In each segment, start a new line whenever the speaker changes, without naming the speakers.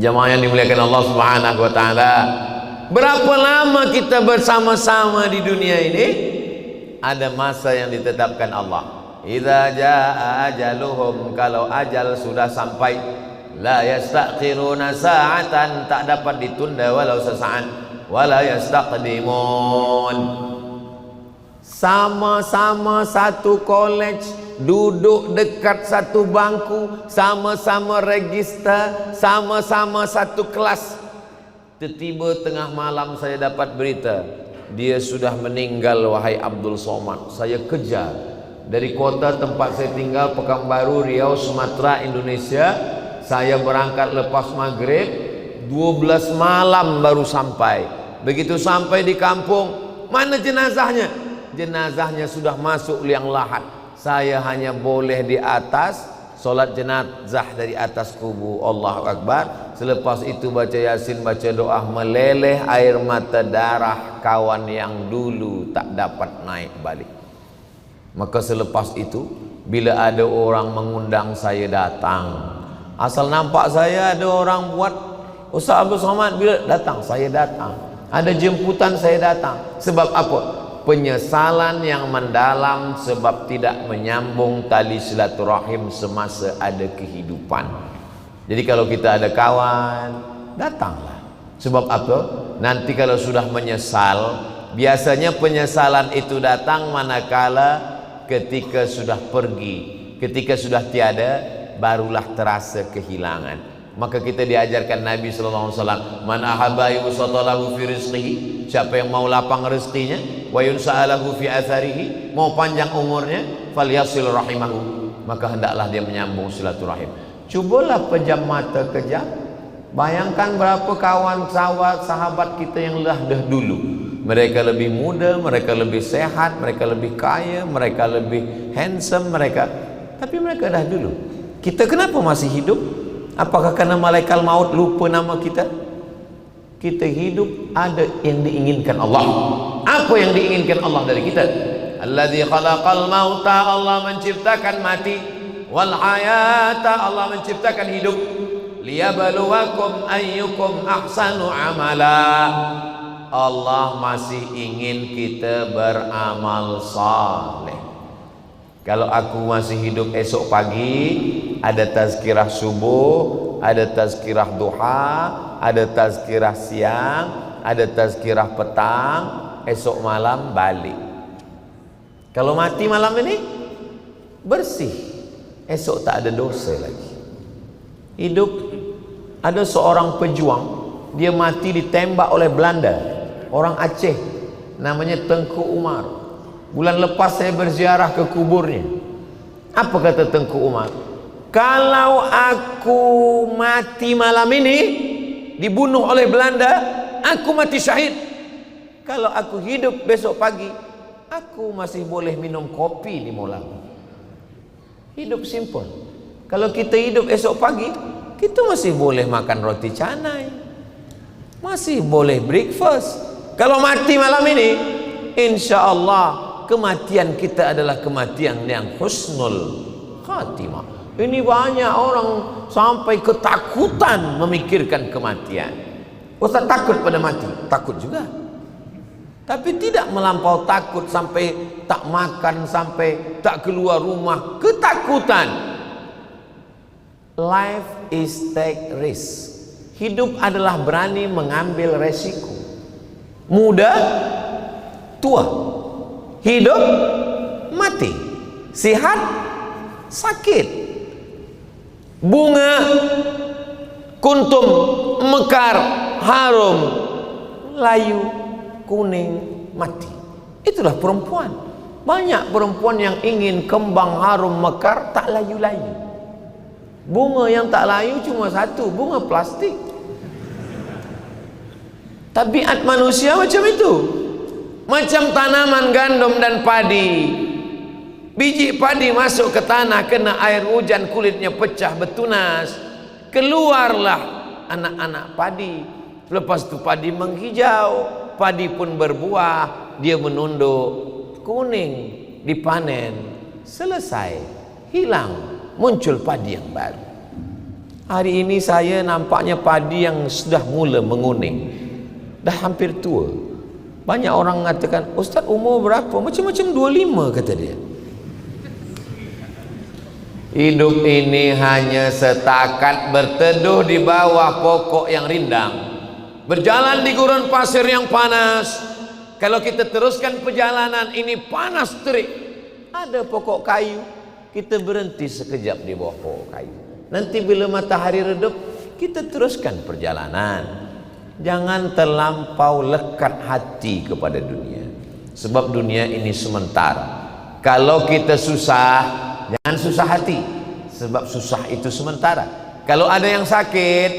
Jamaah yang dimuliakan Allah Subhanahu wa taala, berapa lama kita bersama-sama di dunia ini? Ada masa yang ditetapkan Allah. Idza jaa ajaluhum, kalau ajal sudah sampai, la yastakhiruna sa'atan, tak dapat ditunda walau sesaat, wala yastaqdimun. Sama-sama satu college, duduk dekat satu bangku, sama-sama register, sama-sama satu kelas. Tiba-tiba tengah malam saya dapat berita, dia sudah meninggal wahai Abdul Somad. Saya kejar dari kota tempat saya tinggal, Pekanbaru, Riau, Sumatera, Indonesia. Saya berangkat lepas maghrib, 12 malam baru sampai. Begitu sampai di kampung, mana jenazahnya? Jenazahnya sudah masuk liang lahat. Saya hanya boleh di atas, solat jenazah dari atas kubu. Allahu Akbar. Selepas itu baca Yasin, baca doa, meleleh air mata darah kawan yang dulu tak dapat naik balik. Maka selepas itu, bila ada orang mengundang saya datang, asal nampak saya ada orang buat, Ustaz Abdul Somad bila datang, saya datang. Ada jemputan, saya datang. Sebab apa? Penyesalan yang mendalam sebab tidak menyambung tali silaturahim semasa ada kehidupan. Jadi kalau kita ada kawan, datanglah. Sebab apa? Nanti kalau sudah menyesal, biasanya penyesalan itu datang manakala ketika sudah pergi, ketika sudah tiada, barulah terasa kehilangan. Maka kita diajarkan Nabi SAW, man ahabba yusatalahu fi rizqihi, siapa yang mau lapang rezekinya, wa yunsa'alahu fi atharihi, mau panjang umurnya, falyasil rahimahu, maka hendaklah dia menyambung silaturahim. Cubalah pejam mata kejam, bayangkan berapa kawan sahabat kita yang dah dulu. Mereka lebih muda, mereka lebih sehat, mereka lebih kaya, mereka lebih handsome, tapi mereka dah dulu. Kita kenapa masih hidup? Apakah karena malaikat maut lupa nama kita? Kita hidup ada yang diinginkan Allah. Apa yang diinginkan Allah dari kita? Alladzi khalaqal mauta, Allah menciptakan mati, wal hayata, Allah menciptakan hidup, liyabluwakum ayyukum ahsanu amala. Allah masih ingin kita beramal saleh. Kalau aku masih hidup esok pagi, ada tazkirah subuh, ada tazkirah duha, ada tazkirah siang, ada tazkirah petang, esok malam balik. Kalau mati malam ini, bersih, esok tak ada dosa lagi. Hidup, ada seorang pejuang, dia mati ditembak oleh Belanda, orang Aceh, namanya Tengku Umar. Bulan lepas saya berziarah ke kuburnya. Apa kata Tengku Umar? Kalau aku mati malam ini, dibunuh oleh Belanda, aku mati syahid. Kalau aku hidup besok pagi, aku masih boleh minum kopi di Molang. Hidup simple. Kalau kita hidup esok pagi, kita masih boleh makan roti canai, masih boleh breakfast. Kalau mati malam ini, insya Allah kematian kita adalah kematian yang husnul khatimah. Ini banyak orang sampai ketakutan memikirkan kematian. Ustaz takut pada mati? Takut juga, tapi tidak melampau takut sampai tak makan, sampai tak keluar rumah. Ketakutan. Life is take risk. Hidup adalah berani mengambil resiko. Muda, tua, hidup, mati, sihat, sakit, bunga, kuntum, mekar, harum, layu, kuning, mati. Itulah perempuan. Banyak perempuan yang ingin kembang harum mekar tak layu-layu. Bunga yang tak layu cuma satu, bunga plastik. Tabiat manusia macam itu. Macam tanaman gandum dan padi. Biji padi masuk ke tanah, kena air hujan, kulitnya pecah, bertunas. Keluarlah anak-anak padi. Lepas itu padi menghijau, padi pun berbuah, dia menunduk, kuning, dipanen, selesai, hilang, muncul padi yang baru. Hari ini saya nampaknya padi yang sudah mula menguning, dah hampir tua. Banyak orang mengatakan, Ustaz umur berapa? Macam-macam 25 kata dia. Hidup ini hanya setakat berteduh di bawah pokok yang rindang, berjalan di gurun pasir yang panas. Kalau kita teruskan perjalanan ini panas terik, ada pokok kayu, kita berhenti sekejap di bawah pokok kayu. Nanti bila matahari redup, kita teruskan perjalanan. Jangan terlampau lekat hati kepada dunia, sebab dunia ini sementara. Kalau kita susah, jangan susah hati, sebab susah itu sementara. Kalau ada yang sakit,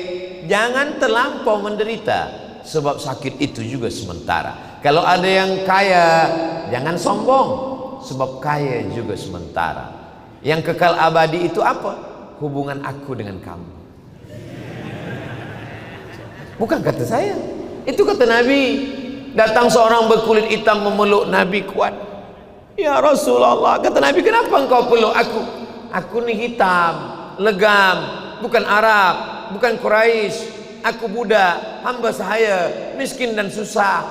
jangan terlampau menderita, sebab sakit itu juga sementara. Kalau ada yang kaya, jangan sombong, sebab kaya juga sementara. Yang kekal abadi itu apa? Hubungan aku dengan kamu. Bukan kata saya, itu kata Nabi. Datang seorang berkulit hitam memeluk Nabi kuat. Ya Rasulullah, kata Nabi, kenapa engkau peluk aku? Aku ni hitam, legam, bukan Arab, bukan Quraisy. Aku budak, hamba sahaya, miskin dan susah.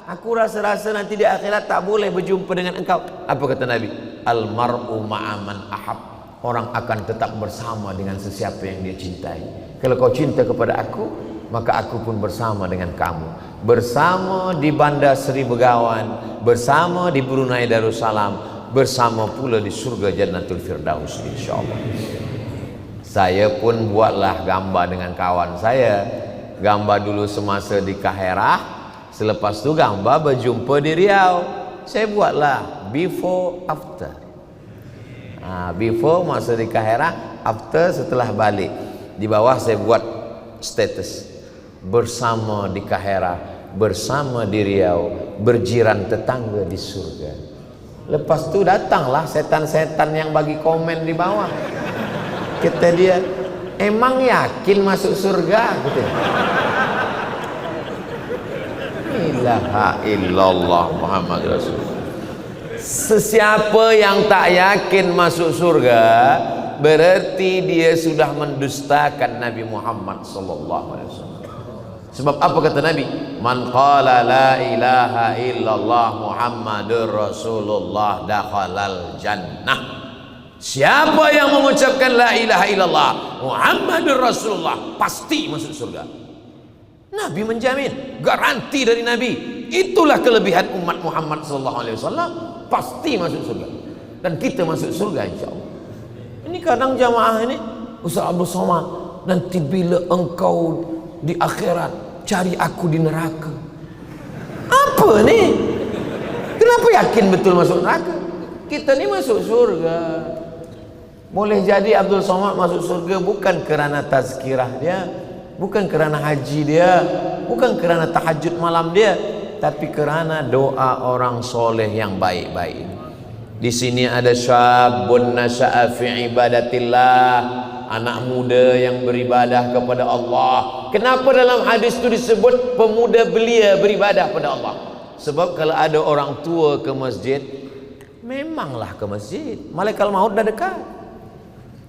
Aku rasa-rasa nanti di akhirat tak boleh berjumpa dengan engkau. Apa kata Nabi? Almar'u ma'aman ahab. Orang akan tetap bersama dengan sesiapa yang dia cintai. Kalau kau cinta kepada aku, maka aku pun bersama dengan kamu. Bersama di Bandar Seri Begawan, bersama di Brunei Darussalam, bersama pula di surga Jannatul Firdaus, insyaAllah. Saya pun buatlah gambar dengan kawan saya. Gambar dulu semasa di Kaherah, selepas tu gambar berjumpa di Riau. Saya buatlah before after. Before masa di Kaherah, after setelah balik. Di bawah saya buat status, bersama di Kaherah, bersama di Riau, berjiran tetangga di surga. Lepas tu datanglah setan-setan yang bagi komen di bawah. Kata dia, emang yakin masuk surga? Gitu. Ilaha illallah Muhammad Rasulullah. Sesiapa yang tak yakin masuk surga, berarti dia sudah mendustakan Nabi Muhammad sallallahu alaihi wasallam. Sebab apa kata Nabi? Man qala la ilaha illallah Muhammadur Rasulullah dakhalal jannah. Siapa yang mengucapkan la ilaha illallah Muhammadur Rasulullah pasti masuk surga. Nabi menjamin, garansi dari Nabi. Itulah kelebihan umat Muhammad sallallahu alaihi wasallam, pasti masuk surga. Dan kita masuk surga insyaallah. Ini kadang jamaah ini, Ustaz Abdul Somad, nanti bila engkau di akhirat cari aku di neraka. Apa ni? Kenapa yakin betul masuk neraka? Kita ni masuk surga. Boleh jadi Abdul Somad masuk surga bukan kerana tazkirah dia, bukan kerana haji dia, bukan kerana tahajud malam dia, tapi kerana doa orang soleh yang baik-baik. Di sini ada syabun nasya'a fi ibadatillah, anak muda yang beribadah kepada Allah. Kenapa dalam hadis itu disebut pemuda belia beribadah kepada Allah? Sebab kalau ada orang tua ke masjid, memanglah ke masjid, malaikat maut dah dekat.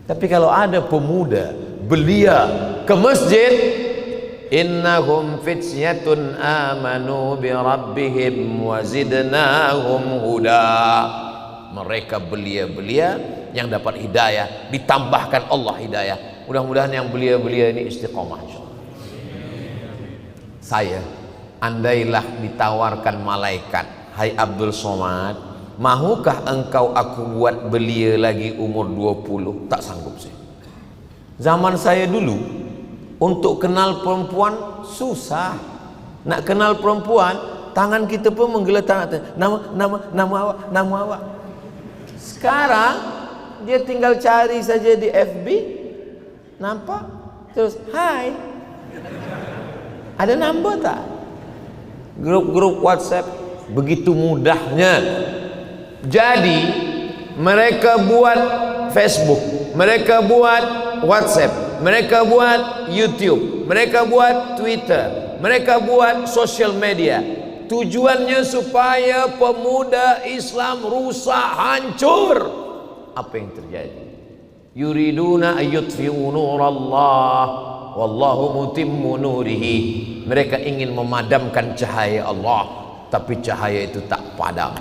Tapi kalau ada pemuda belia ke masjid, innahum fityatun amanu bi rabbihim wa zidnahum huda. Mereka belia-belia yang dapat hidayah, ditambahkan Allah hidayah. Mudah-mudahan yang belia-belia ini istiqomah insyaallah. Saya, andailah ditawarkan malaikat, hai Abdul Somad, mahukah engkau aku buat belia lagi umur 20? Tak sanggup saya. Zaman saya dulu, untuk kenal perempuan susah. Nak kenal perempuan, tangan kita pun menggeletar. Nama awak. Sekarang dia tinggal cari saja di FB, nampak, terus hai, ada nombor tak? Grup-grup WhatsApp begitu mudahnya. Jadi mereka buat Facebook, mereka buat WhatsApp, mereka buat YouTube, mereka buat Twitter, mereka buat social media. Tujuannya supaya pemuda Islam rusak, hancur. Apa yang terjadi? yuriduna ayyutfi'u nurallah wallahu mutimmu nurihi. Mereka ingin memadamkan cahaya Allah, tapi cahaya itu tak padam.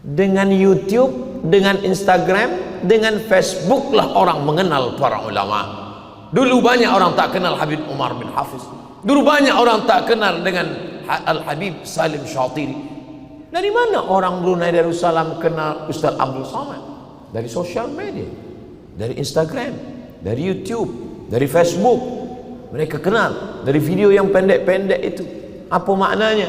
Dengan YouTube, dengan Instagram, dengan Facebook lah orang mengenal para ulama. Dulu banyak orang tak kenal Habib Umar bin Hafiz. Dulu banyak orang tak kenal dengan Al-Habib Salim Syatiri. Dari mana orang Brunei Darussalam kenal Ustaz Abdul Somad? Dari sosial media, dari Instagram, dari YouTube, dari Facebook. Mereka kenal dari video yang pendek-pendek itu. Apa maknanya?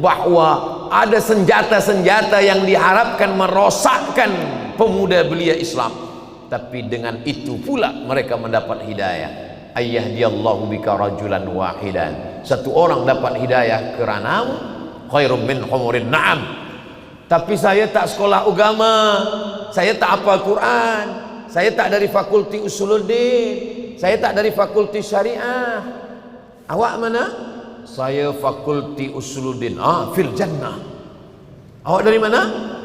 Bahwa ada senjata-senjata yang diharapkan merosakkan pemuda belia Islam, tapi dengan itu pula mereka mendapat hidayah. Ayyahdiyallahu bika rajulan wahidan. Satu orang dapat hidayah keranamu khairum min humurin na'am. Tapi saya tak sekolah agama, saya tak hafal Quran, saya tak dari fakulti usuluddin, saya tak dari fakulti syariah. Awak mana? Saya fakulti usuluddin. Fil jannah. Awak dari mana?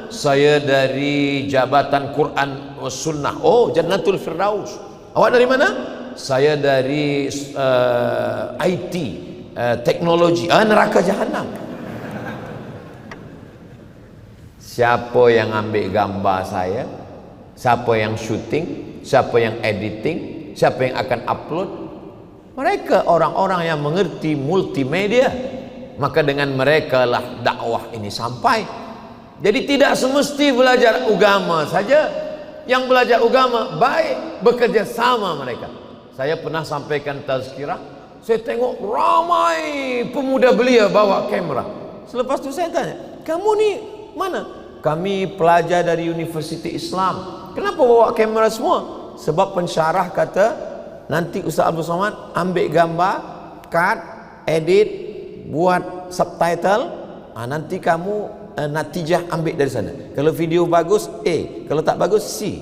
Saya dari jabatan Quran Sunnah. Oh, Jannatul Firdaus. Awak dari mana? Saya dari IT, teknologi. Neraka jahanam. Siapa yang ambil gambar saya? Siapa yang syuting? Siapa yang editing? Siapa yang akan upload? Mereka orang-orang yang mengerti multimedia. Maka dengan mereka lah dakwah ini sampai. Jadi tidak semesti belajar agama saja. Yang belajar agama baik, bekerja sama mereka. Saya pernah sampaikan tazkirah, saya tengok ramai pemuda belia bawa kamera. Selepas itu saya tanya, kamu ni mana? Kami pelajar dari Universiti Islam. Kenapa bawa kamera semua? Sebab pensyarah kata, nanti Ustaz Abdul Somad ambil gambar, cut, edit, buat subtitle, nanti kamu natijah ambil dari sana. Kalau video bagus A, kalau tak bagus C.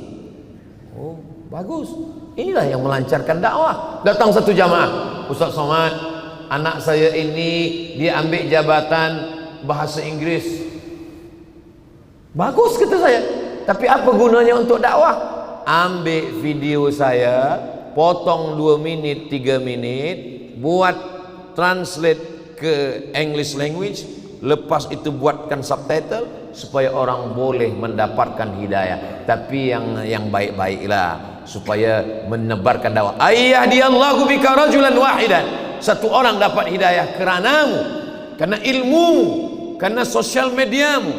Oh, bagus. Inilah yang melancarkan dakwah. Datang satu jamaah, Ustaz Somad, anak saya ini dia ambil jabatan bahasa Inggris. Bagus kata saya. Tapi apa gunanya untuk dakwah? Ambil video saya, potong 2 minit, 3 minit, buat translate ke English language, lepas itu buatkan subtitle supaya orang boleh mendapatkan hidayah. Tapi yang baik-baiklah supaya menebarkan dakwah. Ayyahdiyallahu bika rajulan wahidan. Satu orang dapat hidayah keranamu, karena ilmumu, karena sosial mediamu.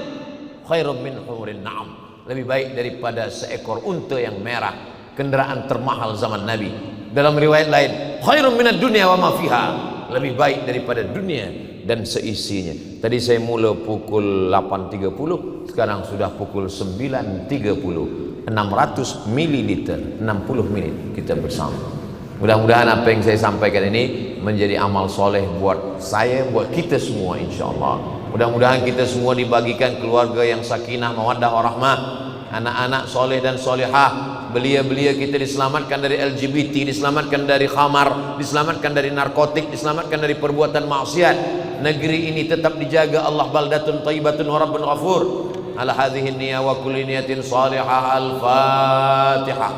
Khairum min humurin na'am. Lebih baik daripada seekor unta yang merah, kendaraan termahal zaman Nabi. Dalam riwayat lain, khairum minad dunya wa ma fiha. Lebih baik daripada dunia dan seisinya. Tadi saya mula pukul 8.30, sekarang sudah pukul 9.30. 600 mililiter, 60 menit kita bersama. Mudah-mudahan apa yang saya sampaikan ini menjadi amal soleh buat saya, buat kita semua, insyaAllah. Mudah-mudahan kita semua dibagikan keluarga yang sakinah, mawaddah, warahmah, anak-anak soleh dan solehah. Belia-belia kita diselamatkan dari LGBT, diselamatkan dari khamar, diselamatkan dari narkotik, diselamatkan dari perbuatan maksiat. Negeri ini tetap dijaga Allah. Baldatun thayyibatun wa rabbun ghafur. Ala hadhihi niyya wa kulli niyatin salihah. Al-Fatihah.